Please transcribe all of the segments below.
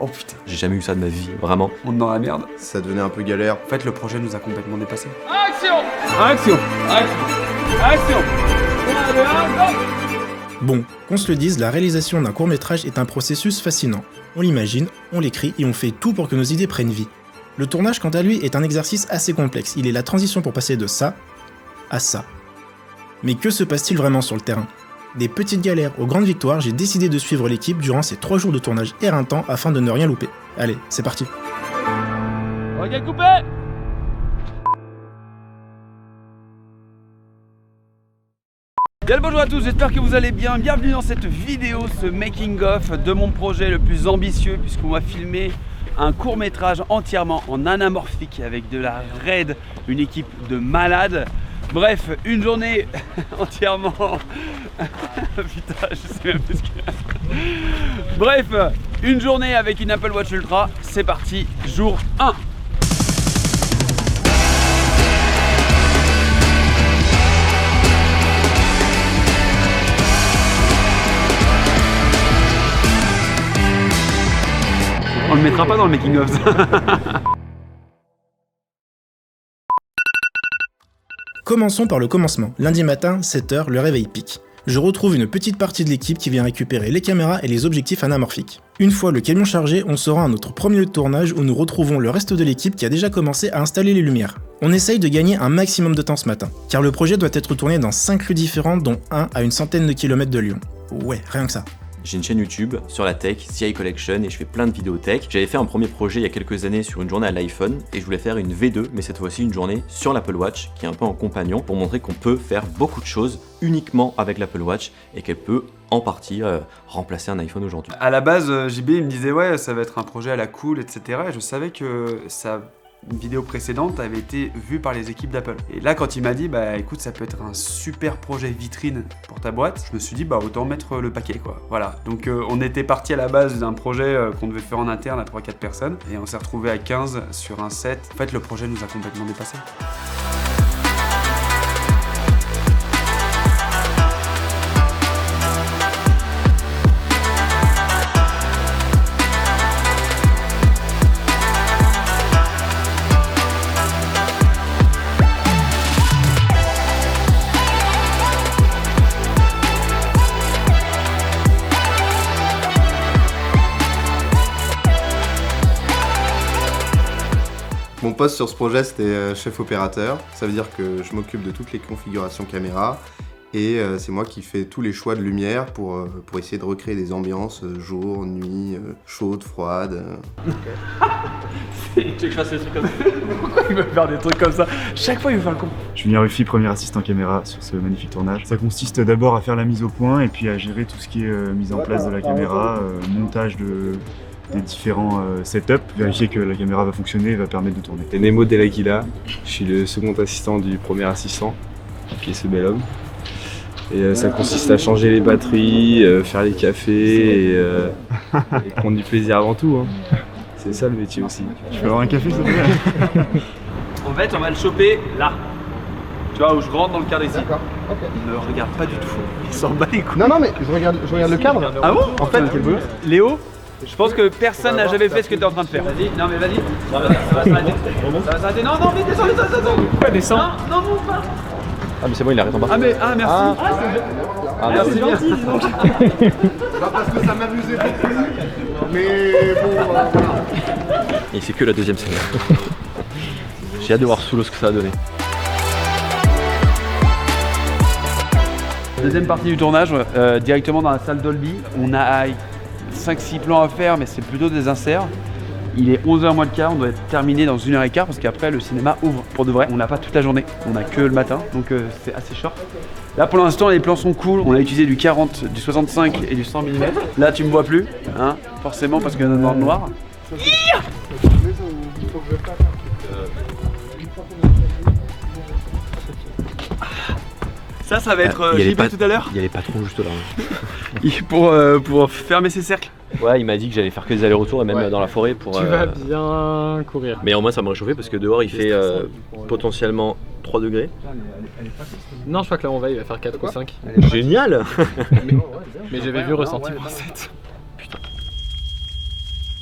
Oh putain, J'ai jamais eu ça de ma vie, vraiment. on est dans la merde. Ça devenait un peu galère. En fait, le projet nous a complètement dépassés. Action. Action. Action. Action. Bon, qu'on se le dise, la réalisation d'un court-métrage est un processus fascinant. On l'imagine, on l'écrit et on fait tout pour que nos idées prennent vie. Le tournage, quant à lui, est un exercice assez complexe. Il est la transition pour passer de ça à ça. Mais que se passe-t-il vraiment sur le terrain ? Des petites galères aux grandes victoires, j'ai décidé de suivre l'équipe durant ces 3 jours de tournage éreintants afin de ne rien louper. Allez, c'est parti. Ok, coupé. Bien le bonjour à tous, j'espère que vous allez bien. Bienvenue dans cette vidéo, ce making of de mon projet le plus ambitieux, puisqu'on va filmer un court métrage entièrement en anamorphique avec de la raid, une équipe de malades. Bref, une journée entièrement... Putain, je sais même plus ce qu'il y a. Bref, une journée avec une Apple Watch Ultra. C'est parti, jour 1. On le mettra pas dans le making of. Commençons par le commencement. Lundi matin, 7h, le réveil pique. Je retrouve une petite partie de l'équipe qui vient récupérer les caméras et les objectifs anamorphiques. Une fois le camion chargé, on se rend à notre premier lieu de tournage où nous retrouvons le reste de l'équipe qui a déjà commencé à installer les lumières. On essaye de gagner un maximum de temps ce matin, car le projet doit être tourné dans 5 rues différentes dont 1 à une centaine de kilomètres de Lyon. Ouais, rien que ça. J'ai une chaîne YouTube sur la tech, CI Collection, et je fais plein de vidéos tech. J'avais fait un premier projet il y a quelques années sur une journée à l'iPhone, et je voulais faire une V2, mais cette fois-ci une journée sur l'Apple Watch, qui est un peu en compagnon, pour montrer qu'on peut faire beaucoup de choses uniquement avec l'Apple Watch, et qu'elle peut en partie remplacer un iPhone aujourd'hui. À la base, JB il me disait ouais, ça va être un projet à la cool, etc. Et je savais que une vidéo précédente avait été vue par les équipes d'Apple. Et là, quand il m'a dit, bah écoute, ça peut être un super projet vitrine pour ta boîte, je me suis dit, bah autant mettre le paquet, quoi. Voilà. Donc on était parti à la base d'un projet qu'on devait faire en interne à 3-4 personnes, et on s'est retrouvé à 15 sur un set. En fait, le projet nous a complètement dépassés. Mon poste sur ce projet, c'était chef opérateur. Ça veut dire que je m'occupe de toutes les configurations caméra et c'est moi qui fais tous les choix de lumière pour essayer de recréer des ambiances jour, nuit, chaude, froide. Tu veux que je fasse des trucs comme ça? Pourquoi il veut faire des trucs comme ça? Chaque fois il veut faire le con. Julien Ruffy, premier assistant caméra sur ce magnifique tournage. Ça consiste d'abord à faire la mise au point et puis à gérer tout ce qui est mise en place de la caméra, montage des différents setups, vérifier que la caméra va fonctionner et va permettre de tourner. C'est Nemo Delakila, je suis le second assistant du premier assistant, qui est ce bel homme. Et ça consiste à changer les batteries, faire les cafés et prendre du plaisir avant tout. Hein. C'est ça le métier aussi. Je peux avoir un café, s'il te plaît? En fait, on va le choper là. Tu vois, où je rentre dans le cadre ici. D'accord, ok. Il ne regarde pas du tout. Il s'en bat les couilles. Non, mais je regarde le cadre. Ah bon? En fait, Léo, je pense que personne n'a jamais fait ce que tu es en train de faire. Vas-y, non mais vas-y. Ça va s'arrêter. Ça va s'arrêter. Non, vite, descends. Ouais, descends. Non, monte pas. Ah mais c'est bon, il arrête en bas. Ah merci. C'est gentil, donc. Parce que ça m'amusait beaucoup. Mais bon, voilà. Et c'est que la deuxième scène. J'ai hâte de voir sous l'eau ce que ça va donner. Deuxième partie du tournage, directement dans la salle Dolby. On a 5-6 plans à faire, mais c'est plutôt des inserts. Il est 11h moins le quart, on doit être terminé dans 1h15 parce qu'après le cinéma ouvre pour de vrai. On n'a pas toute la journée, on n'a que le matin, donc c'est assez short. Là pour l'instant les plans sont cool, on a utilisé du 40, du 65 et du 100 mm. Là tu me vois plus, hein, forcément parce qu'il y en a dans le noir. Ça va être JB tout à l'heure. Il y a les patrons juste là. Pour fermer ses cercles. Ouais, il m'a dit que j'allais faire que des allers-retours et même dans la forêt pour... Tu vas bien courir. Mais au moins ça m'a réchauffé parce que dehors il fait potentiellement 3 degrés. Non, je crois que là on va, il va faire 4 ou 5. Génial. Mais j'avais vu ressenti pour 7.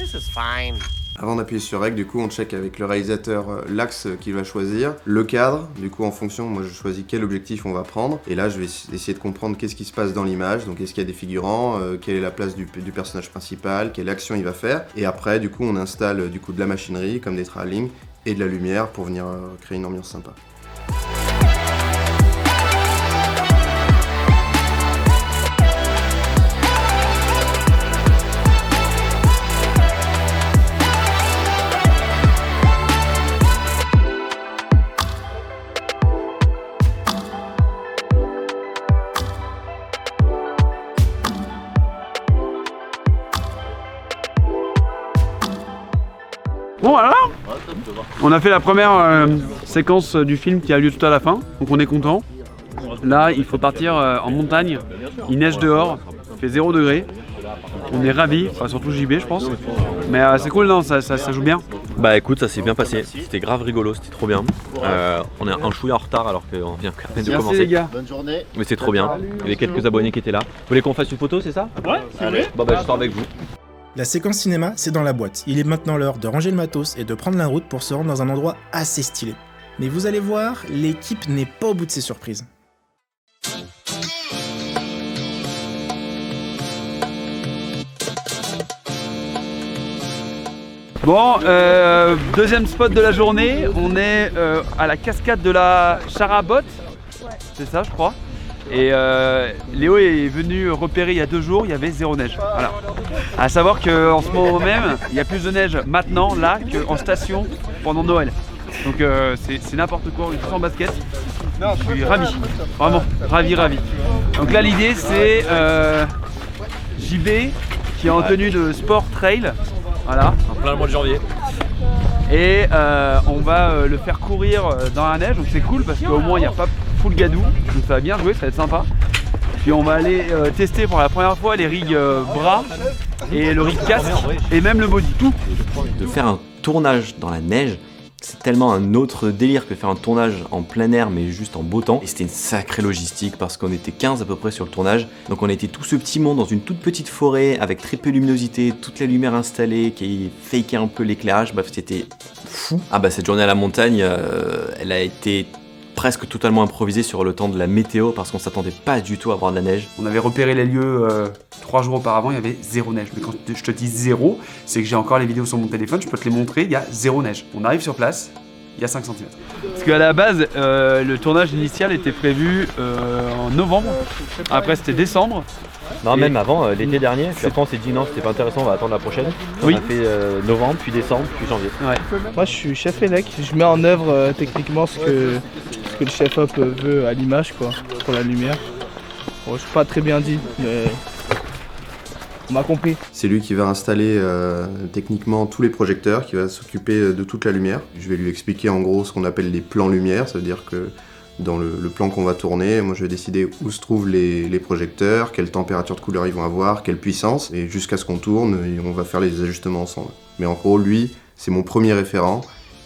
This is fine. Avant d'appuyer sur Rec, du coup, on check avec le réalisateur l'axe qu'il va choisir, le cadre, du coup, en fonction, moi je choisis quel objectif on va prendre, et là je vais essayer de comprendre qu'est-ce qui se passe dans l'image, donc est-ce qu'il y a des figurants, quelle est la place du personnage principal, quelle action il va faire, et après, du coup, on installe du coup de la machinerie, comme des travelling, et de la lumière pour venir créer une ambiance sympa. Bon alors, on a fait la première séquence du film qui a lieu tout à la fin, donc on est content. Là, il faut partir en montagne, il neige dehors, il fait 0 degré. On est ravis, enfin, surtout JB je pense. Mais c'est cool, non, ça joue bien. Bah écoute, ça s'est bien passé, c'était grave rigolo, c'était trop bien. On est un chouïa en retard alors qu'on vient à peine de commencer. Merci les gars. Bonne journée. Mais c'est trop bien, il y avait quelques abonnés qui étaient là. Vous voulez qu'on fasse une photo, c'est ça? Ouais, si vous voulez. Bon bah je sors avec vous. La séquence cinéma, c'est dans la boîte. Il est maintenant l'heure de ranger le matos et de prendre la route pour se rendre dans un endroit assez stylé. Mais vous allez voir, l'équipe n'est pas au bout de ses surprises. Bon, deuxième spot de la journée, on est à la cascade de la Charabot, c'est ça je crois. Et Léo est venu repérer il y a 2 jours, il y avait 0 neige. Voilà. À savoir qu'en ce moment même, il y a plus de neige maintenant, là, qu'en station pendant Noël. Donc c'est n'importe quoi, on est tous en basket. Je suis ravi, vraiment, ravi. Donc là l'idée c'est JB qui est en tenue de sport trail. Voilà. En plein le mois de janvier. Et on va le faire courir dans la neige, donc c'est cool parce qu'au moins il n'y a pas full gadou, donc ça va bien jouer, ça va être sympa. Puis on va aller tester pour la première fois les rigs bras et le rig casque et même le body, tout. De faire un tournage dans la neige, c'est tellement un autre délire que faire un tournage en plein air mais juste en beau temps. Et c'était une sacrée logistique parce qu'on était 15 à peu près sur le tournage. Donc on était tout ce petit monde dans une toute petite forêt avec très peu de luminosité, toute la lumière installée qui fakeait un peu l'éclairage. Bref, c'était fou. Ah bah cette journée à la montagne, elle a été presque totalement improvisée sur le temps de la météo parce qu'on s'attendait pas du tout à voir de la neige. On avait repéré les lieux 3 jours auparavant, il y avait 0 neige. Mais quand je te dis 0, c'est que j'ai encore les vidéos sur mon téléphone, je peux te les montrer, il y a 0 neige. On arrive sur place, il y a 5 cm. Parce qu'à la base, le tournage initial était prévu en novembre, après c'était décembre. Non, Et- même avant, l'été dernier, puis après on s'est dit non, c'était pas intéressant, on va attendre la prochaine. Oui. On a fait novembre, puis décembre, puis janvier. Moi je suis chef élec, je mets en œuvre techniquement ce que le chef op veut à l'image quoi, pour la lumière. Bon, je suis pas très bien dit, mais on m'a compris. C'est lui qui va installer techniquement tous les projecteurs, qui va s'occuper de toute la lumière. Je vais lui expliquer en gros ce qu'on appelle les plans lumière, ça veut dire que dans le plan qu'on va tourner, moi je vais décider où se trouvent les projecteurs, quelle température de couleur ils vont avoir, quelle puissance, et jusqu'à ce qu'on tourne, et on va faire les ajustements ensemble. Mais en gros, lui, c'est mon premier référent,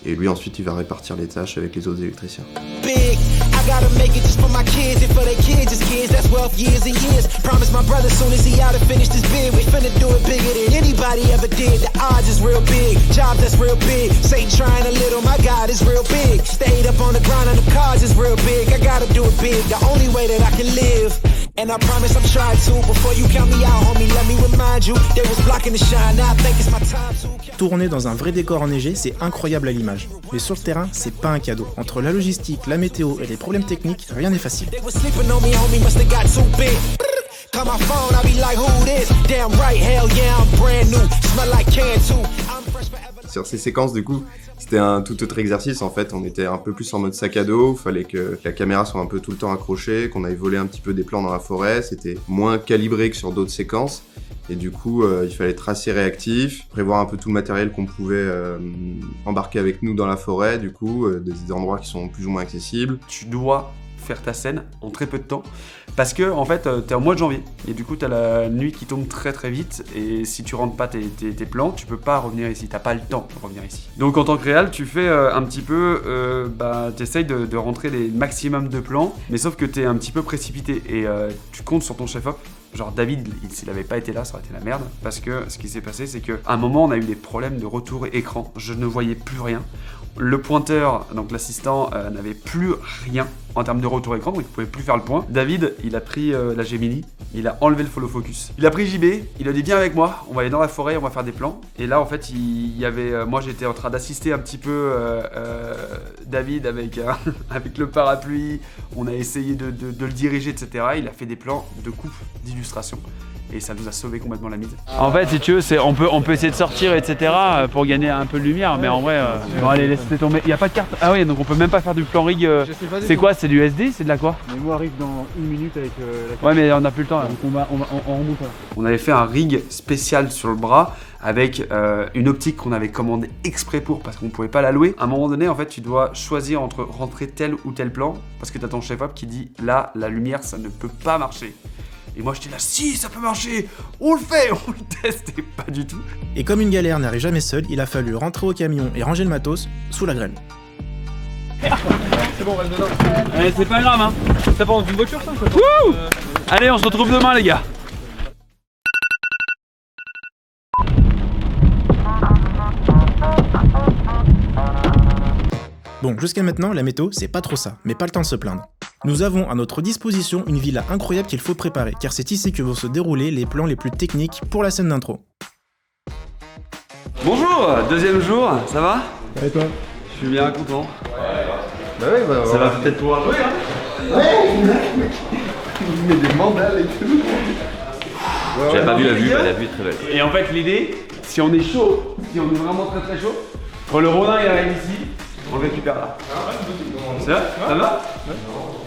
et lui ensuite il va répartir les tâches avec les autres électriciens. Big, I gotta make it just for my kids and for their kids' kids. That's wealth years and years. Promise my brother soon as he out to finish this bid, we finna do it bigger than anybody ever did. The odds is real big, jobs that's real big. Satan trying a little, my God is real big. Stayed up on the grind on the cards is real big. I gotta do it big, the only way that I can live. And I promise I'm trying to. Before you count me out, homie, let me remind you. They was blocking the shine, now I think it's my time to. Tourner dans un vrai décor enneigé, c'est incroyable à l'image. Mais sur le terrain, c'est pas un cadeau. Entre la logistique, la météo et les problèmes techniques, rien n'est facile. They was sleeping on me, homie, must have got too big. Call my phone, I be like, who this? Damn right, hell yeah, I'm brand new. Smell like can too. I'm fresh forever. Sur ces séquences, du coup, c'était un tout autre exercice en fait. On était un peu plus en mode sac à dos. Fallait que la caméra soit un peu tout le temps accrochée, qu'on aille voler un petit peu des plans dans la forêt. C'était moins calibré que sur d'autres séquences. Et du coup, il fallait être assez réactif, prévoir un peu tout le matériel qu'on pouvait embarquer avec nous dans la forêt, du coup, des endroits qui sont plus ou moins accessibles. Tu dois faire ta scène en très peu de temps parce que en fait t'es en mois de janvier et du coup t'as la nuit qui tombe très très vite et si tu rentres pas tes plans tu peux pas revenir ici, t'as pas le temps de revenir ici. Donc en tant que réal tu fais un petit peu t'essayes de rentrer les maximum de plans mais sauf que t'es un petit peu précipité et tu comptes sur ton chef-op Genre David, s'il avait pas été là, ça aurait été la merde. Parce que ce qui s'est passé, c'est qu'à un moment, on a eu des problèmes de retour écran. Je ne voyais plus rien. Le pointeur, donc l'assistant, n'avait plus rien en termes de retour écran, donc il pouvait plus faire le point. David, il a pris la Gemini, il a enlevé le follow focus. Il a pris JB, il a dit viens avec moi, on va aller dans la forêt, on va faire des plans. Et là en fait, il y avait, moi j'étais en train d'assister un petit peu David avec, avec le parapluie. On a essayé de le diriger, etc. Il a fait des plans de coupe, d'illustration. Et ça nous a sauvé complètement la mise. En fait, si tu veux, on peut essayer de sortir, etc. pour gagner un peu de lumière, mais en vrai, bon allez, laissez tomber. Il n'y a pas de carte. Ah oui, donc on peut même pas faire du plan rig. C'est quoi? C'est du SD? C'est de la quoi? Mais moi arrive dans 1 minute avec la carte. Ouais, mais on n'a plus le temps là. Donc on remonte là. On avait fait un rig spécial sur le bras avec une optique qu'on avait commandée exprès pour parce qu'on ne pouvait pas la louer. À un moment donné, en fait, tu dois choisir entre rentrer tel ou tel plan parce que tu as ton chef-op qui dit là, la lumière, ça ne peut pas marcher. Et moi j'étais là, si ça peut marcher, on le fait, on le teste, et pas du tout. Et comme une galère n'arrive jamais seule, il a fallu rentrer au camion et ranger le matos sous la grêle. C'est bon, on va le dedans. Allez, c'est pas grave, hein. Ça part dans une voiture ça? Allez, on se retrouve demain les gars. Bon, jusqu'à maintenant, la météo, c'est pas trop ça, mais pas le temps de se plaindre. Nous avons à notre disposition une villa incroyable qu'il faut préparer, car c'est ici que vont se dérouler les plans les plus techniques pour la scène d'intro. Bonjour, deuxième jour, ça va? Et toi? Je suis bien content. Bah ouais, bah Ça va peut-être pouvoir jouer, hein? Il met des mandales et tout. J'avais pas vu la vue, mais la vue est très belle. Et en fait, l'idée, si on est chaud, si on est vraiment très très chaud, quand le Ronin il arrive ici, on le récupère là. C'est vrai? Ça va?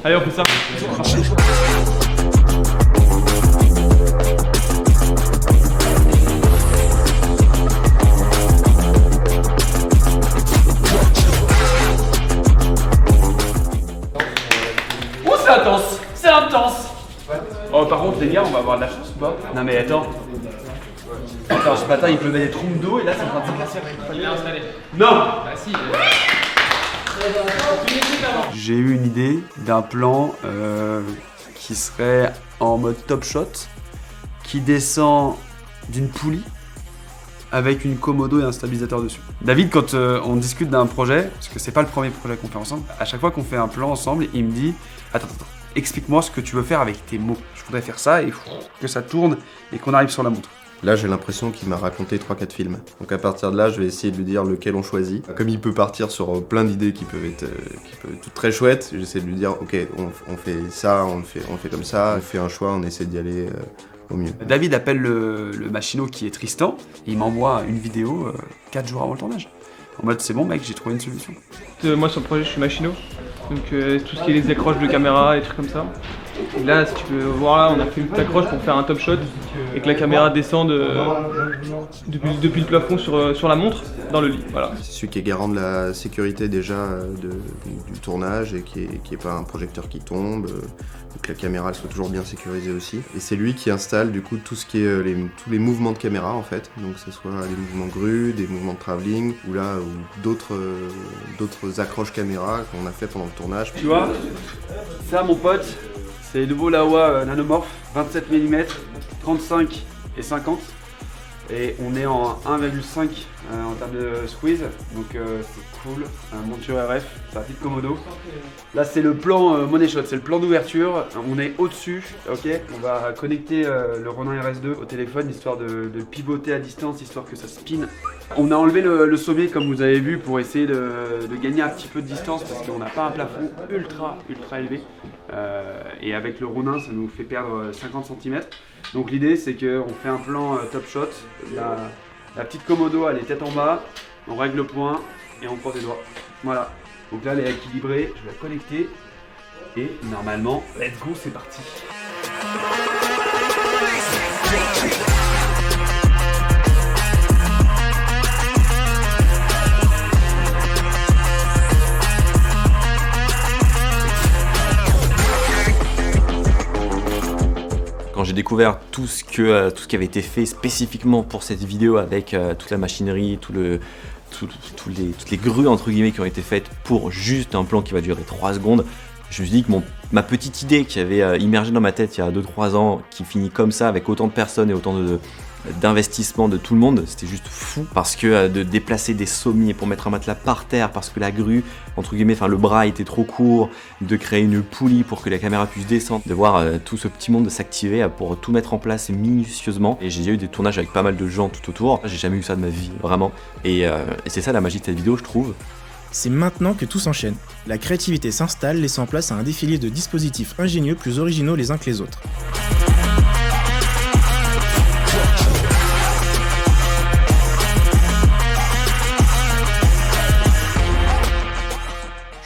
Allez, on fait ça. Oh, c'est intense! C'est intense! Oh, par contre, les gars, on va avoir de la chance ou pas? Non, mais attends. Attends, ce matin il pleuvait des trompes d'eau et là c'est en train de s'éclaircir. Non! Bah si. J'ai eu une idée d'un plan qui serait en mode top shot, qui descend d'une poulie avec une commodo et un stabilisateur dessus. David, quand on discute d'un projet, parce que c'est pas le premier projet qu'on fait ensemble, à chaque fois qu'on fait un plan ensemble, il me dit attends, explique-moi ce que tu veux faire avec tes mots. Je voudrais faire ça et que ça tourne et qu'on arrive sur la montre. Là, j'ai l'impression qu'il m'a raconté 3-4 films. Donc à partir de là, je vais essayer de lui dire lequel on choisit. Comme il peut partir sur plein d'idées qui peuvent être toutes très chouettes, j'essaie de lui dire ok, on fait ça, on le fait comme ça, on fait un choix, on essaie d'y aller au mieux. David appelle le machinot qui est Tristan, et il m'envoie une vidéo 4 jours avant le tournage. En mode c'est bon mec, j'ai trouvé une solution. Moi sur le projet je suis machinot, donc tout ce qui est les accroches de caméra et trucs comme ça. Et là si tu peux voir là, on a fait une petite accroche pour faire un top shot et que la caméra descende depuis le plafond sur la montre dans le lit. Voilà. C'est celui qui est garant de la sécurité déjà du tournage et qui est pas un projecteur qui tombe, que la caméra elle soit toujours bien sécurisée aussi. Et c'est lui qui installe du coup tout ce qui est tous les mouvements de caméra en fait, donc que ce soit des mouvements grue, des mouvements de travelling ou d'autres accroches caméra qu'on a fait pendant le tournage. Tu vois, ça mon pote, c'est les nouveaux Laowa Nanomorph 27 mm, 35 et 50. Et on est en 1,5 en termes de squeeze, donc c'est cool. Monture RF, c'est un petit commodo. Là c'est le plan money shot, c'est le plan d'ouverture. On est au-dessus, ok. On va connecter le Ronin RS2 au téléphone histoire de pivoter à distance, histoire que ça spin. On a enlevé le sommet comme vous avez vu pour essayer de gagner un petit peu de distance parce qu'on n'a pas un plafond ultra élevé. Et avec le Ronin ça nous fait perdre 50 cm. Donc l'idée c'est qu'on fait un plan top shot, la petite commodo elle est tête en bas, on règle le point et on croise les doigts. Voilà, donc là elle est équilibrée, je vais la connecter et normalement, let's go, c'est parti. Quand j'ai découvert tout ce qui avait été fait spécifiquement pour cette vidéo avec toute la machinerie, toutes les grues entre guillemets qui ont été faites pour juste un plan qui va durer 3 secondes, je me suis dit que mon Ma petite idée qui avait immergé dans ma tête il y a 2-3 ans, qui finit comme ça avec autant de personnes et autant d'investissement de tout le monde, c'était juste fou parce que de déplacer des sommiers pour mettre un matelas par terre parce que la grue, entre guillemets, enfin le bras était trop court, de créer une poulie pour que la caméra puisse descendre, de voir tout ce petit monde s'activer pour tout mettre en place minutieusement. Et j'ai déjà eu des tournages avec pas mal de gens tout autour, j'ai jamais eu ça de ma vie, vraiment. Et c'est ça la magie de cette vidéo, je trouve. C'est maintenant que tout s'enchaîne. La créativité s'installe, laissant place à un défilé de dispositifs ingénieux plus originaux les uns que les autres.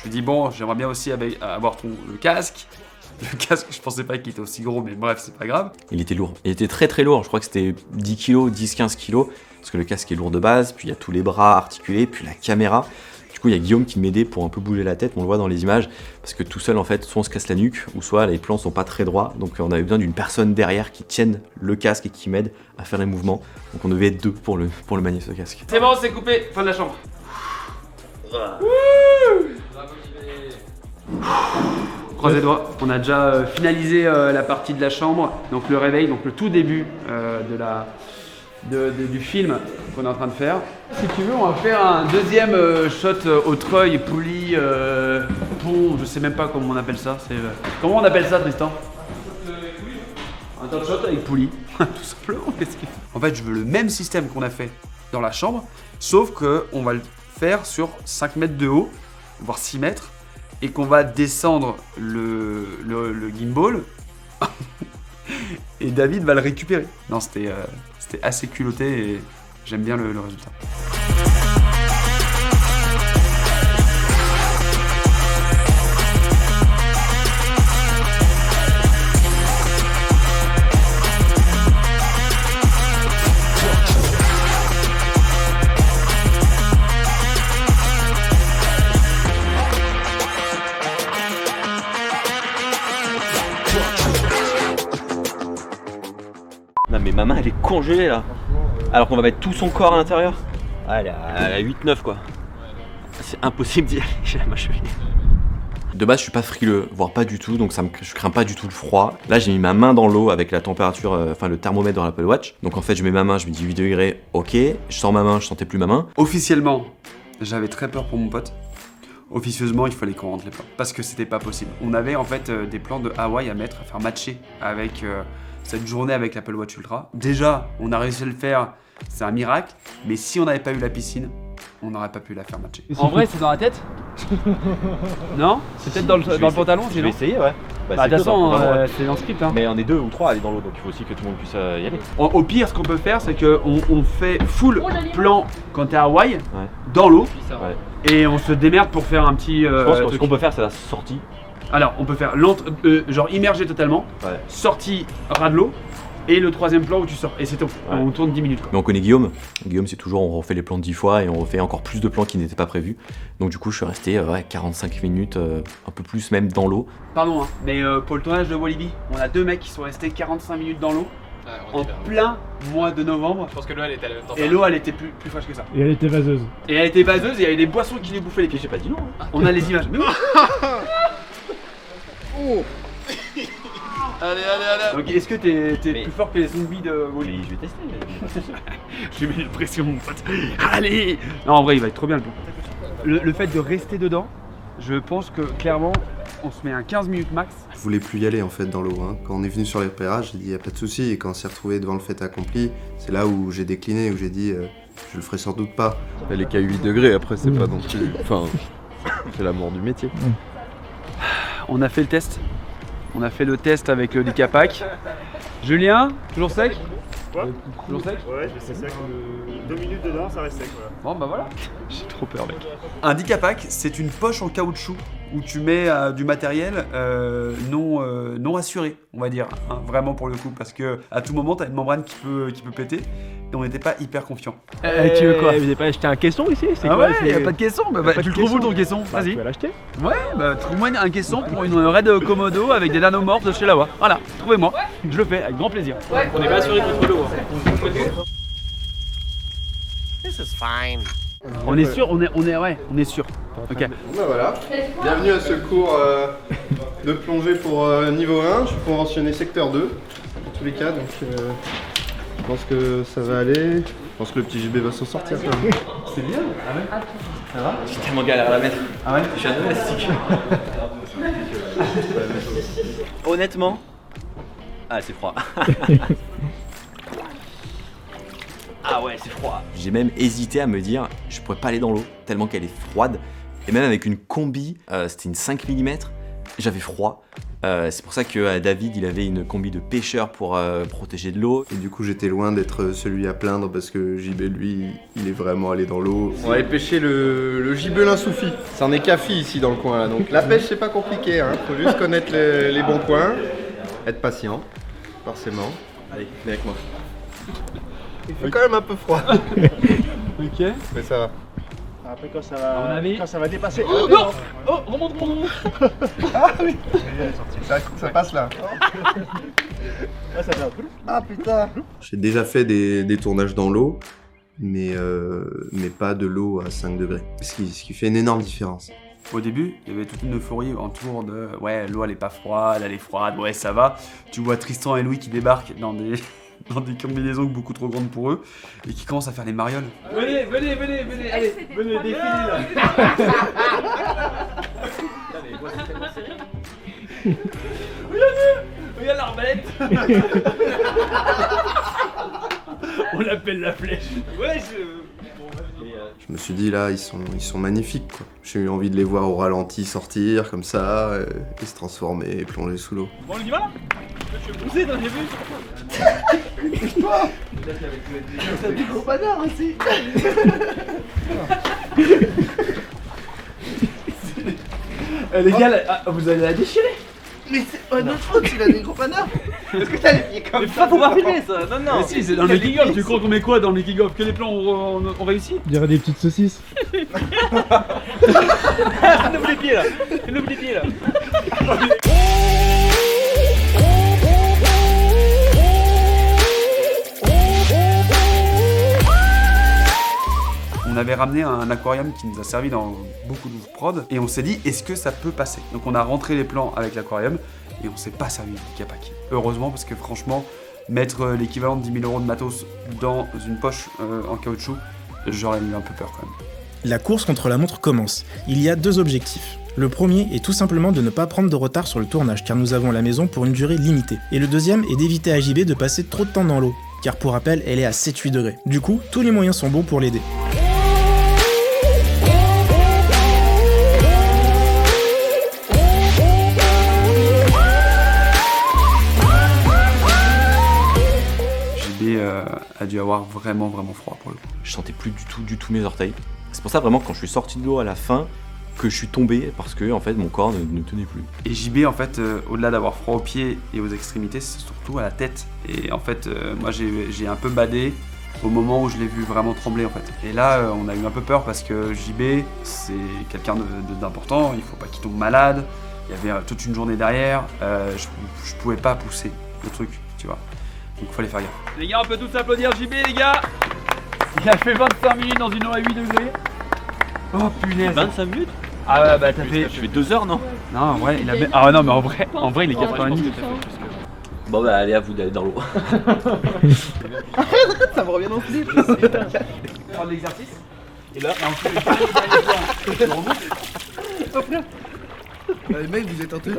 Je me dis bon, j'aimerais bien aussi avoir le casque. Le casque, je pensais pas qu'il était aussi gros, mais bref, c'est pas grave. Il était lourd. Il était très très lourd. Je crois que c'était 10 kg, 10-15 kg. Parce que le casque est lourd de base, puis il y a tous les bras articulés, puis la caméra. Du coup, il y a Guillaume qui m'aidait pour un peu bouger la tête, on le voit dans les images, parce que tout seul, en fait, soit on se casse la nuque, ou soit les plans sont pas très droits. Donc on avait besoin d'une personne derrière qui tienne le casque et qui m'aide à faire les mouvements. Donc on devait être deux pour le manier ce casque. C'est bon, c'est coupé, fin de la chambre. Croisez les doigts, on a déjà finalisé la partie de la chambre, donc le réveil, donc le tout début du film qu'on est en train de faire. Si tu veux, on va faire un deuxième shot au treuil, poulie, pont, je sais même pas comment on appelle ça. Comment on appelle ça, Tristan? Un top shot avec poulie, tout simplement. En fait, je veux le même système qu'on a fait dans la chambre, sauf qu'on va le faire sur 5 mètres de haut, voire 6 mètres, et qu'on va descendre le gimbal et David va le récupérer. Non, c'était assez culotté et j'aime bien le résultat. Non mais ma main elle est congelée là. Alors qu'on va mettre tout son corps à l'intérieur. Ah, elle est à 8-9 quoi. C'est impossible d'y aller, j'ai la main chevillée. De base je suis pas frileux, voire pas du tout, donc je crains pas du tout le froid. Là j'ai mis ma main dans l'eau avec la température, enfin le thermomètre dans l'Apple Watch. Donc en fait je mets ma main, je me dis 8 degrés, ok. Je sors ma main, je sentais plus ma main. Officiellement, j'avais très peur pour mon pote. Officieusement, il fallait qu'on rentre les plans, parce que c'était pas possible. On avait en fait des plans de Hawaï à mettre, à faire matcher avec cette journée avec l'Apple Watch Ultra. Déjà, on a réussi à le faire, c'est un miracle, mais si on n'avait pas eu la piscine, on n'aurait pas pu la faire matcher. En vrai, c'est dans la tête? Non? C'est peut-être dans le pantalon, sinon? Je vais essayer, ouais. Bah, de toute façon, c'est dans le script. Hein. Mais on est 2 ou 3 à aller dans l'eau, donc il faut aussi que tout le monde puisse y aller. Au pire, ce qu'on peut faire, c'est qu'on fait full plan quand t'es à Hawaï, dans l'eau, et on se démerde pour faire un petit. Je pense que ce qu'on peut faire, c'est la sortie. Alors, on peut faire genre immergé totalement, sortie ras de l'eau, et le troisième plan où tu sors. Et c'est tout. On tourne 10 minutes. Quoi. Mais on connaît Guillaume. Guillaume, c'est toujours, on refait les plans 10 fois et on refait encore plus de plans qui n'étaient pas prévus. Donc du coup, je suis resté 45 minutes, un peu plus même dans l'eau. Pardon, hein, mais pour le tournage de Walibi, on a 2 mecs qui sont restés 45 minutes dans l'eau. En plein mois de novembre. Je pense que l'eau elle était à la même température. Et l'eau elle était plus fraîche que ça. Et elle était vaseuse. Et elle était vaseuse et il y avait des boissons qui lui bouffaient les pieds. J'ai pas dit non. Hein. On a les images. Mais Oh. Allez. Donc est-ce que t'es plus fort que les zombies de Walibi? Je vais tester. J'ai mis une pression mon pote. Allez. Non en vrai il va être trop bien le plan. Le fait de rester dedans, je pense que clairement on se met un 15 minutes max. Je voulais plus y aller en fait dans l'eau. Hein. Quand on est venu sur les repérages, j'ai dit y a pas de souci. Et quand on s'est retrouvé devant le fait accompli, c'est là où j'ai décliné, où j'ai dit je le ferai sans doute pas. Elle est qu'à 8 degrés, après c'est pas non plus. Enfin, c'est l'amour du métier. On a fait le test. On a fait le test avec le Dicapac. Julien, toujours sec? Quoi? Toujours sec? Ouais, c'est sec. 2 minutes dedans, ça reste sec. Voilà. Bon bah voilà. J'ai trop peur mec. Un Dicapac, c'est une poche en caoutchouc où tu mets du matériel non assuré, on va dire, hein, vraiment pour le coup, parce que à tout moment, tu as une membrane qui peut péter, et on n'était pas hyper confiants. Tu veux quoi? Vous avez pas acheté un caisson ici? Ah ouais, y a pas de caisson. Bah, tu le trouves où ton caisson? Vas-y. Vas-y. Tu vas l'acheter? Ouais, bah trouve-moi un caisson pour une raid Komodo avec des nanomorphes de chez Lawa. Voilà, trouvez-moi. Je le fais avec grand plaisir. On est pas assuré contre l'eau. This is fine. On est sûr, on est sûr. Ok. Bon bah voilà, bienvenue à ce cours de plongée pour niveau 1. Je suis conventionné secteur 2, dans tous les cas, donc je pense que ça va aller. Je pense que le petit JB va s'en sortir quand même. C'est bien. Ah ouais. Ça va? J'ai tellement galère à la mettre. Ah ouais? Je suis un élastique. Honnêtement, ah c'est froid. Ah ouais, c'est froid. J'ai même hésité à me dire, je pourrais pas aller dans l'eau tellement qu'elle est froide. Et même avec une combi, c'était une 5 mm, j'avais froid. C'est pour ça que David, il avait une combi de pêcheur pour protéger de l'eau. Et du coup, j'étais loin d'être celui à plaindre parce que JB, lui, il est vraiment allé dans l'eau. On va aller pêcher le gibelin soufi. C'en est café ici dans le coin là. Donc la pêche, c'est pas compliqué, hein. Faut juste connaître les bons coins, être patient, forcément. Allez, viens avec moi. Il fait quand même un peu froid. Ok. Mais ça va. Après quand ça À mon avis. quand ça va dépasser. Oh non! Oh, remonte. Ah oui. Ça passe là. Ah, ça fait un peu. Ah putain. J'ai déjà fait des tournages dans l'eau, mais pas de l'eau à 5 degrés. Ce qui fait une énorme différence. Au début, il y avait toute une euphorie autour de « ouais, l'eau elle est pas froide, elle est froide, ouais ça va ». Tu vois Tristan et Louis qui débarquent dans des combinaisons beaucoup trop grandes pour eux et qui commencent à faire les marioles. Venez, allez, venez, défilez là. Regarde l'arbalète. On l'appelle la flèche. Ouais, Je me suis dit là, ils sont magnifiques quoi. J'ai eu envie de les voir au ralenti sortir comme ça, et se transformer et plonger sous l'eau. Bon, on y va là? Je vais pousser, j'ai vu. T'as des gros bâtards aussi. Les gars, vous allez la déchirer. Mais c'est pas notre faute s'il a des gros bâtards. Est-ce que t'as les pieds comme ça? Faut pas filmer ça. Non. Mais si, c'est dans le making of. Tu crois qu'on met quoi dans le making of? Que les plans on réussit? Il y aura des petites saucisses. Ouvre les pieds là. Ouvre les pieds là. On avait ramené un aquarium qui nous a servi dans beaucoup de prod et on s'est dit est-ce que ça peut passer? Donc on a rentré les plans avec l'aquarium et on s'est pas servi du Capac. Heureusement parce que franchement, mettre l'équivalent de 10 000 € de matos dans une poche en caoutchouc, j'aurais eu un peu peur quand même. La course contre la montre commence. Il y a 2 objectifs. Le premier est tout simplement de ne pas prendre de retard sur le tournage car nous avons la maison pour une durée limitée. Et le deuxième est d'éviter à JB de passer trop de temps dans l'eau car pour rappel, elle est à 7-8 degrés. Du coup, tous les moyens sont bons pour l'aider. A dû avoir vraiment froid pour le coup. Je sentais plus du tout mes orteils. C'est pour ça vraiment quand je suis sorti de l'eau à la fin que je suis tombé parce que en fait mon corps ne tenait plus. Et JB en fait au-delà d'avoir froid aux pieds et aux extrémités, c'est surtout à la tête. Et en fait moi j'ai un peu badé au moment où je l'ai vu vraiment trembler en fait. Et là on a eu un peu peur parce que JB c'est quelqu'un d'important, il faut pas qu'il tombe malade. Il y avait toute une journée derrière, je pouvais pas pousser le truc, tu vois. Donc il fallait faire gaffe. Les gars, on peut tous applaudir JB, les gars. Il a fait 25 minutes dans une eau à 8 degrés. Oh punaise. 25 minutes? Ah ouais, bah t'as fait... Je fais 2 heures, non? Non, en vrai, il a... Ah non, mais en vrai il est 90. Bon bah allez, à vous d'aller dans l'eau. Arrête, ça me revient dans le slip. Prendre l'exercice. Et là, et ensuite, le dernier remonte. Les mecs, vous êtes en tenue?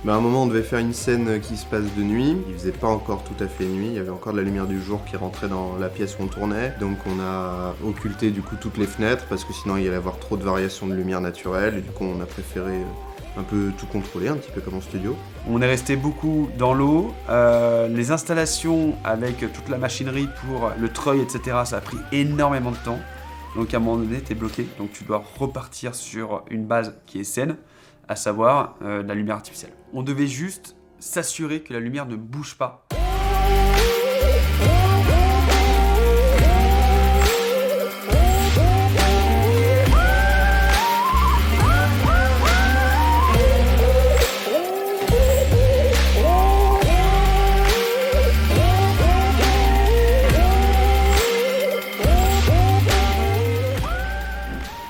Mais à un moment, on devait faire une scène qui se passe de nuit. Il faisait pas encore tout à fait nuit. Il y avait encore de la lumière du jour qui rentrait dans la pièce où on tournait. Donc on a occulté du coup toutes les fenêtres parce que sinon il y allait avoir trop de variations de lumière naturelle. Et du coup, on a préféré un peu tout contrôler, un petit peu comme en studio. On est resté beaucoup dans l'eau. Les installations avec toute la machinerie pour le treuil, etc., ça a pris énormément de temps. Donc à un moment donné, t'es bloqué. Donc tu dois repartir sur une base qui est saine, à savoir la lumière artificielle. On devait juste s'assurer que la lumière ne bouge pas.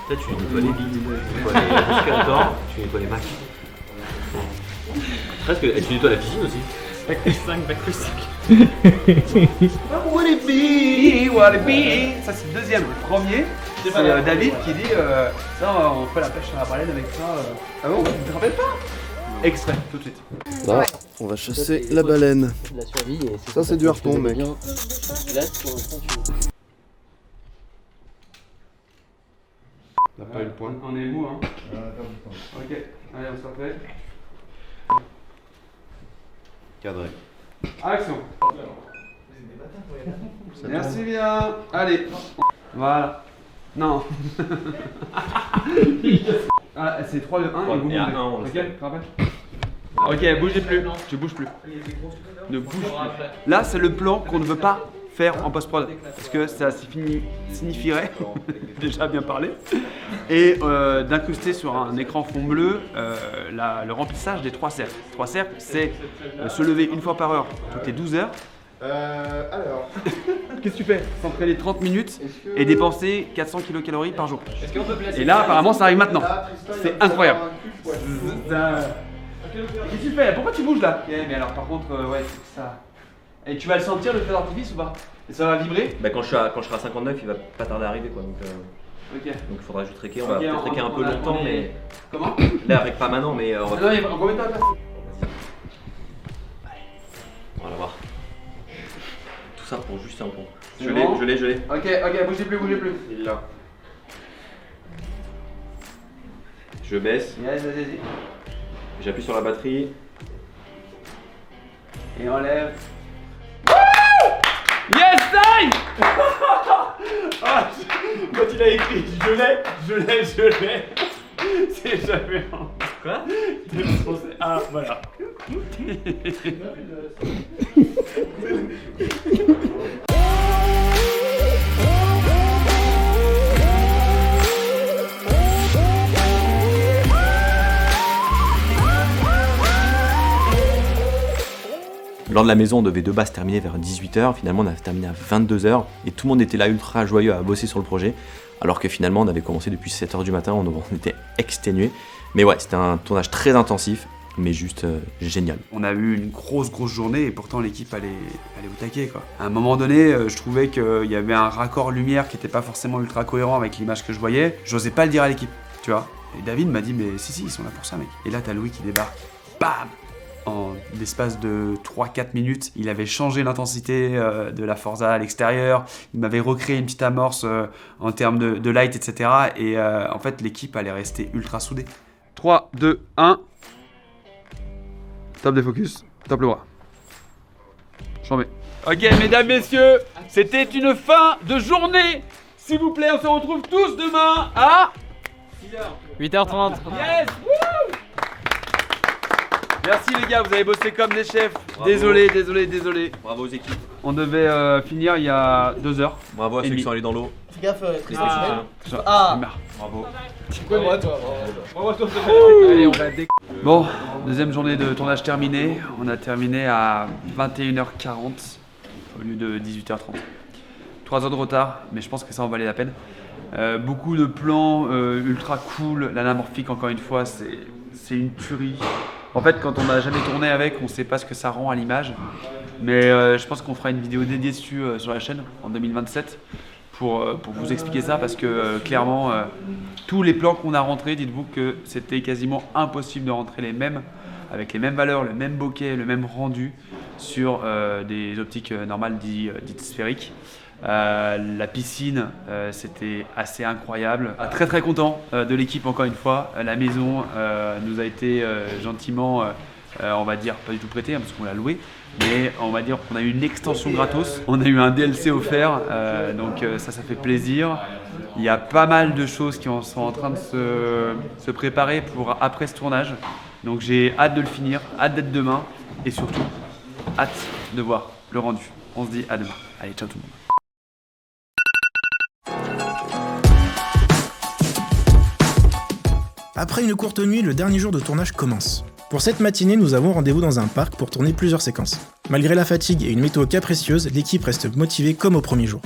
Toi, tu nettoies les billes, tu nettoies les aspirateurs, tu nettoies les Macs. Presque, et tu nettoies la piscine aussi. Bac plus 5, bac plus 5. What it be, what it be. Ça c'est le deuxième. Le premier, c'est David qui dit ça on fait la pêche à la baleine avec ça. Ah bon, tu te rappelles pas? Extrait, tout de suite. Là, on va chasser la baleine. La survie et Ça, c'est du harpon, mec. Là, pour l'instant, T'as pas eu le point. On est où hein? Ok, allez on se refait. Cadré. Action. Merci bien. Allez. Voilà. Non. Ah, c'est 3, 2, 1 et vous Et à montez. 1, on le Ok, fait. tu te rappelles? Ok, bougez plus. Tu bouges plus. Ne bouge plus. Là, c'est le plan qu'on ne veut pas faire en post-prod. Parce que ça signifierait, déjà bien parlé, et d'incruster sur un écran fond bleu le remplissage des 3 cercles. 3 cercles, c'est se lever une fois par heure toutes les 12 heures. Alors. Qu'est-ce que tu fais? S'entraîner 30 minutes et dépenser 400 kcal par jour. Est-ce qu'on peut placer? Et là, apparemment, ça arrive maintenant. C'est incroyable. Ouais. Qu'est-ce que tu fais? Pourquoi tu bouges là? Ok, mais alors par contre, ouais, c'est ça. Et tu vas le sentir le feu d'artifice ou pas? Et ça va vibrer? Bah, quand je serai à 59, il va pas tarder à arriver quoi. Donc Ok. il faudra juste réquer. On va Ok, peut-être réquer un peu longtemps, mais. Comment? Là, avec pas maintenant, mais on va. Non, il va combien de temps à passer? On va voir. Tout ça pour juste un pont. C'est bon Je l'ai. Ok, bougez plus. Il est là. Je baisse, Yes, vas-y. j'appuie sur la batterie. Et enlève. Yes, time! Ah, quand il a écrit je l'ai. C'est jamais un. Quoi? Ah, voilà. Lors de la maison, on devait de base terminer vers 18h. Finalement, on a terminé à 22h. Et tout le monde était là ultra joyeux à bosser sur le projet. Alors que finalement, on avait commencé depuis 7h du matin. On était exténués. Mais ouais, c'était un tournage très intensif, mais juste génial. On a eu une grosse journée et pourtant l'équipe allait au taquet quoi. À un moment donné, je trouvais qu'il y avait un raccord lumière qui n'était pas forcément ultra cohérent avec l'image que je voyais. J'osais pas le dire à l'équipe, tu vois. Et David m'a dit mais si, ils sont là pour ça mec. Et là t'as Louis qui débarque. Bam! En l'espace de 3-4 minutes, il avait changé l'intensité de la Forza à l'extérieur, il m'avait recréé une petite amorce en termes de light, etc. Et en fait, l'équipe allait rester ultra soudée. 3, 2, 1. Top des focus, top le bras. J'en mets. Ok, mesdames, messieurs, c'était une fin de journée. S'il vous plaît, on se retrouve tous demain à 8h30. Yes! Woo! Merci les gars, vous avez bossé comme des chefs. Bravo. Désolé. Bravo aux équipes. On devait finir il y a 2 heures. Bravo à ceux Et qui demi. sont allés dans l'eau. Fais gaffe, Christophe. Ah. Bravo. Allez, on va Bon, deuxième journée de tournage terminée. On a terminé à 21h40 au lieu de 18h30. 3 heures de retard, mais je pense que ça en valait la peine. Beaucoup de plans ultra cool. L'anamorphique, encore une fois, c'est une tuerie. En fait, quand on n'a jamais tourné avec, on ne sait pas ce que ça rend à l'image. Mais je pense qu'on fera une vidéo dédiée dessus sur la chaîne en 2027 pour vous expliquer ça parce que clairement, tous les plans qu'on a rentrés, dites-vous que c'était quasiment impossible de rentrer les mêmes, avec les mêmes valeurs, le même bokeh, le même rendu sur des optiques normales dites sphériques. La piscine, c'était assez incroyable. Très content de l'équipe encore une fois. La maison nous a été gentiment, on va dire, pas du tout prêtée hein, parce qu'on l'a louée. Mais on va dire qu'on a eu une extension gratos. On a eu un DLC offert, donc ça fait plaisir. Il y a pas mal de choses qui sont en train de se préparer pour après ce tournage. Donc j'ai hâte de le finir, hâte d'être demain et surtout hâte de voir le rendu. On se dit à demain. Allez, ciao tout le monde. Après une courte nuit, le dernier jour de tournage commence. Pour cette matinée, nous avons rendez-vous dans un parc pour tourner plusieurs séquences. Malgré la fatigue et une météo capricieuse, l'équipe reste motivée comme au premier jour.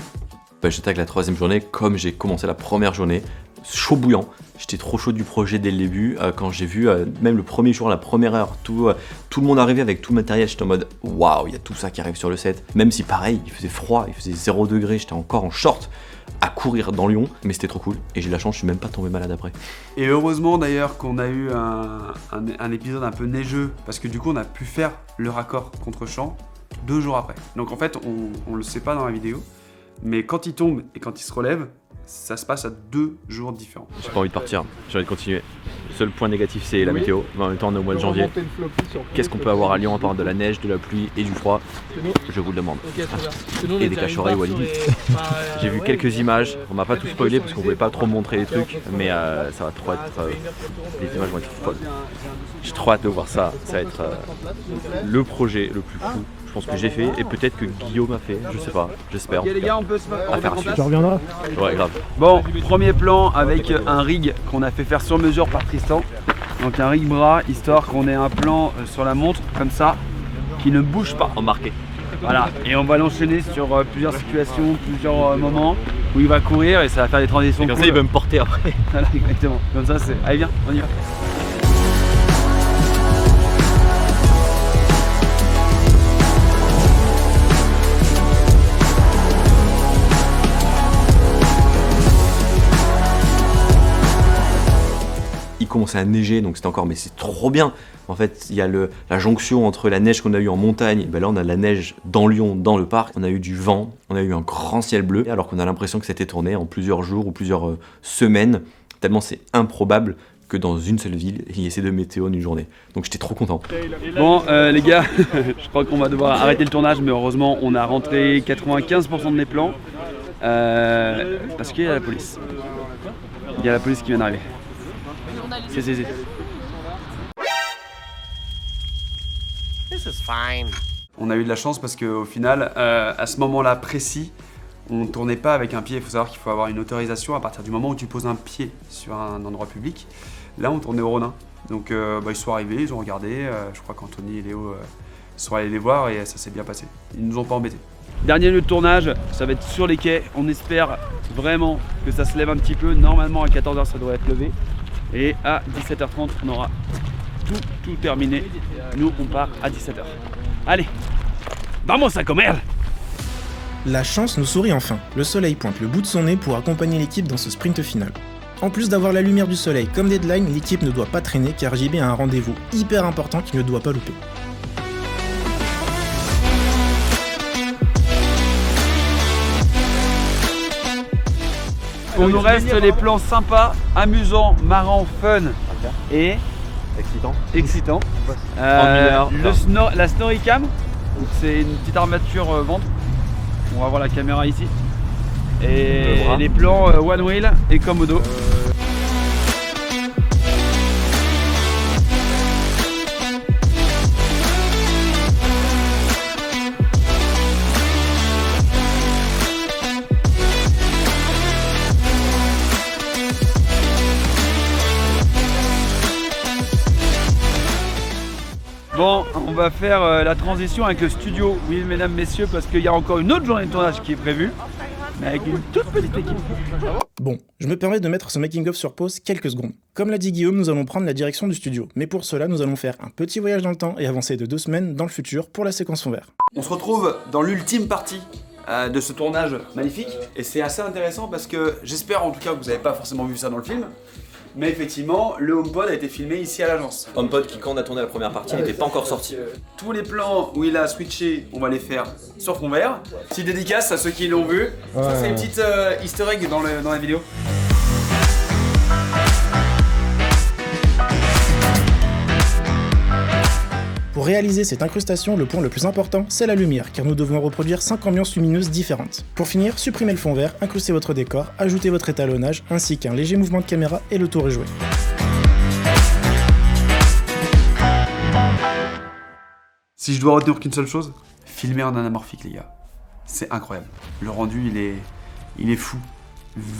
J'attaque la troisième journée comme j'ai commencé la première journée. chaud bouillant. J'étais trop chaud du projet dès le début. Quand j'ai vu, même le premier jour, la première heure, tout le monde arrivait avec tout le matériel, j'étais en mode waouh, il y a tout ça qui arrive sur le set. Même si pareil, il faisait froid, il faisait 0 degré, j'étais encore en short à courir dans Lyon, mais c'était trop cool. Et j'ai eu la chance, je suis même pas tombé malade après. Et heureusement d'ailleurs qu'on a eu un épisode un peu neigeux, parce que du coup on a pu faire le raccord contre-champ 2 jours après. Donc en fait, on le sait pas dans la vidéo, mais quand il tombe et quand il se relève, ça se passe à 2 jours différents. J'ai pas envie de partir, j'ai envie de continuer. Le seul point négatif c'est la météo, mais en même temps on est au mois de janvier. Qu'est-ce qu'on peut avoir à Lyon à part de la neige, de la pluie et du froid? Je vous le demande. Et des cache-oreilles Wally. J'ai vu quelques images, on m'a pas tout spoilé parce qu'on pouvait pas trop montrer les trucs, mais ça va trop être... les images vont être folles. J'ai trop hâte de voir ça, ça va être le projet le plus fou. Je pense que j'ai fait et peut-être que Guillaume a fait, je sais pas, j'espère. Ok les gars, on peut se Affaire à suivre. Tu reviendras? Ouais, grave. Bon, premier plan avec un rig qu'on a fait faire sur mesure par Tristan. Donc un rig bras, histoire qu'on ait un plan sur la montre, comme ça, qui ne bouge pas. Embarqué. Voilà, et on va l'enchaîner sur plusieurs situations, plusieurs moments où il va courir et ça va faire des transitions. Et comme cool. ça il va me porter après. Voilà, exactement. Comme ça c'est... Allez viens, on y va. Il commençait à neiger, donc c'était encore, mais c'est trop bien. En fait, il y a la jonction entre la neige qu'on a eu en montagne, et ben là on a de la neige dans Lyon, dans le parc. On a eu du vent, on a eu un grand ciel bleu, alors qu'on a l'impression que c'était tourné en plusieurs jours ou plusieurs semaines, tellement c'est improbable que dans une seule ville, il y ait ces 2 météos en une journée. Donc j'étais trop content. Bon les gars, je crois qu'on va devoir arrêter le tournage, mais heureusement on a rentré 95% de mes plans, parce qu'il y a la police. Il y a la police qui vient d'arriver. C'est. On a eu de la chance parce qu'au final, à ce moment-là précis, on ne tournait pas avec un pied. Il faut savoir qu'il faut avoir une autorisation à partir du moment où tu poses un pied sur un endroit public. Là, on tournait au Ronin. Donc ils sont arrivés, ils ont regardé. Je crois qu'Anthony et Léo sont allés les voir et ça s'est bien passé. Ils nous ont pas embêtés. Dernier lieu de tournage, ça va être sur les quais. On espère vraiment que ça se lève un petit peu. Normalement à 14h ça devrait être levé. Et à 17h30 on aura tout terminé. Nous on part à 17h. Allez, vamos a comer! La chance nous sourit enfin. Le soleil pointe le bout de son nez pour accompagner l'équipe dans ce sprint final. En plus d'avoir la lumière du soleil comme deadline, l'équipe ne doit pas traîner car JB a un rendez-vous hyper important qu'il ne doit pas louper. On nous reste les plans sympas, amusants, marrants, fun et excitants. La Snoricam, c'est une petite armature ventre. On va voir la caméra ici. Et les plans One Wheel et Komodo. Bon, on va faire la transition avec le studio, oui mesdames, messieurs, parce qu'il y a encore une autre journée de tournage qui est prévue, mais avec une toute petite équipe. Bon, je me permets de mettre ce making-of sur pause quelques secondes. Comme l'a dit Guillaume, nous allons prendre la direction du studio, mais pour cela, nous allons faire un petit voyage dans le temps et avancer de 2 semaines dans le futur pour la séquence fond vert. On se retrouve dans l'ultime partie de ce tournage magnifique, et c'est assez intéressant parce que j'espère en tout cas que vous n'avez pas forcément vu ça dans le film. Mais effectivement, le HomePod a été filmé ici à l'agence. HomePod qui, quand on a tourné la première partie, n'était pas encore sorti. Tous les plans où il a switché, on va les faire sur fond vert. Petite dédicace à ceux qui l'ont vu. Ça, c'est une petite easter egg dans la vidéo. Pour réaliser cette incrustation, le point le plus important, c'est la lumière, car nous devons reproduire 5 ambiances lumineuses différentes. Pour finir, supprimez le fond vert, incrustez votre décor, ajoutez votre étalonnage, ainsi qu'un léger mouvement de caméra et le tour est joué. Si je dois retenir qu'une seule chose, filmer en anamorphique les gars. C'est incroyable. Le rendu il est fou.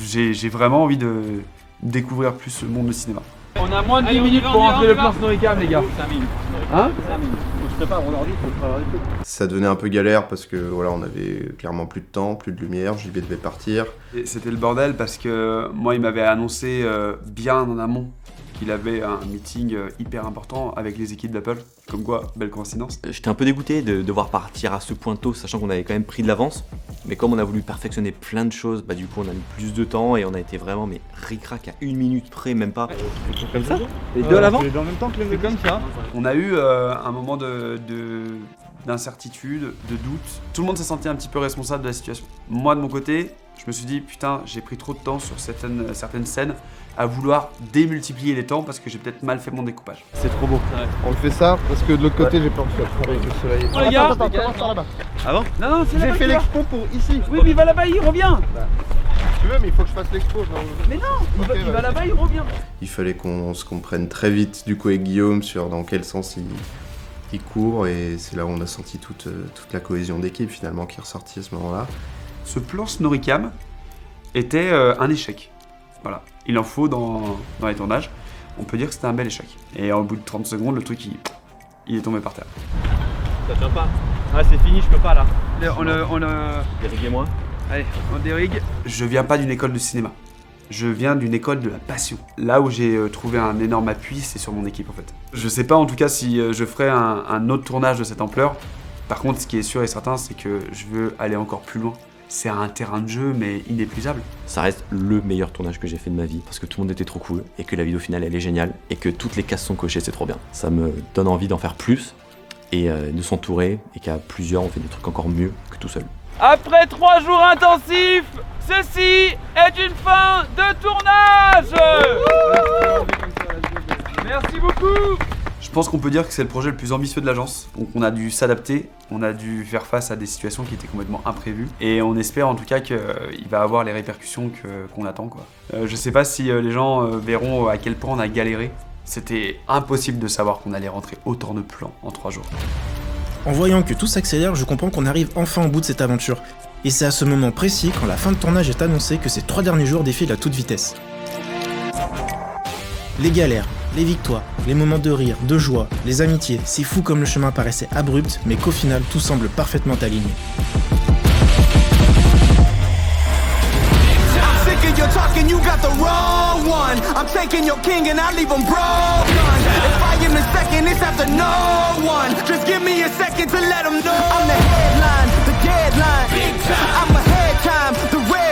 J'ai vraiment envie de découvrir plus ce monde de cinéma. On a moins de 10 minutes pour rentrer le plan Snoricam les gars. 5 minutes. Hein 5 minutes. prépare mon ordi pour préparer des trucs. Ça devenait un peu galère parce que voilà, on avait clairement plus de temps, plus de lumière, JB devait partir. Et c'était le bordel parce que moi, il m'avait annoncé bien en amont qu'il avait un meeting hyper important avec les équipes d'Apple. Comme quoi, belle coïncidence. J'étais un peu dégoûté de devoir partir à ce point tôt, sachant qu'on avait quand même pris de l'avance. Mais comme on a voulu perfectionner plein de choses, bah du coup on a mis plus de temps et on a été vraiment ric-rac à 1 minute près, même pas. Comme ça. Les deux à l'avant. En même temps que les C'est comme ça. On a eu un moment d'incertitude, de doute. Tout le monde s'est senti un petit peu responsable de la situation. Moi, de mon côté, je me suis dit, putain, j'ai pris trop de temps sur certaines scènes à vouloir démultiplier les temps parce que j'ai peut-être mal fait mon découpage. C'est trop beau. On le fait ça parce que de l'autre côté, j'ai peur de faire avec le soleil. Oh les gars, Attends, là-bas. Ah bon? Non, c'est J'ai fait l'expo pour ici. Oui, mais il va là-bas, il revient. Si tu veux, mais il faut que je fasse l'expo. Mais non, il va là-bas, il revient. Il fallait qu'on se comprenne très vite du coup avec Guillaume sur dans quel sens il court et c'est là où on a senti toute la cohésion d'équipe finalement qui est ressortie à ce moment-là. Ce plan Snorricam était un échec. Voilà, il en faut dans les tournages. On peut dire que c'était un bel échec. Et au bout de 30 secondes, le truc il est tombé par terre. Ça tient pas. Ah, c'est fini, je peux pas là. Dériguez-moi. Allez, on dérigue. Je viens pas d'une école de cinéma. Je viens d'une école de la passion. Là où j'ai trouvé un énorme appui, c'est sur mon équipe en fait. Je sais pas en tout cas si je ferai un autre tournage de cette ampleur. Par contre, ce qui est sûr et certain, c'est que je veux aller encore plus loin. C'est un terrain de jeu, mais inépuisable. Ça reste le meilleur tournage que j'ai fait de ma vie, parce que tout le monde était trop cool, et que la vidéo finale elle est géniale, et que toutes les cases sont cochées, c'est trop bien. Ça me donne envie d'en faire plus, et de s'entourer, et qu'à plusieurs on fait des trucs encore mieux que tout seul. Après 3 jours intensifs, ceci est une fin de tournage. Merci beaucoup. Je pense qu'on peut dire que c'est le projet le plus ambitieux de l'agence. Donc on a dû s'adapter, on a dû faire face à des situations qui étaient complètement imprévues. Et on espère en tout cas qu'il va avoir les répercussions qu'on attend, quoi. Je sais pas si les gens verront à quel point on a galéré. C'était impossible de savoir qu'on allait rentrer autant de plans en 3 jours. En voyant que tout s'accélère, je comprends qu'on arrive enfin au bout de cette aventure. Et c'est à ce moment précis, quand la fin de tournage est annoncée, que ces 3 derniers jours défilent à toute vitesse. Les galères, les victoires, les moments de rire, de joie, les amitiés, c'est fou comme le chemin paraissait abrupt, mais qu'au final tout semble parfaitement aligné. You're talking, you got the wrong one. I'm taking your king and I leave him broke. If I am the second, it's after no one. Just give me a second to let him know. I'm the headline, the deadline. I'm ahead time, the red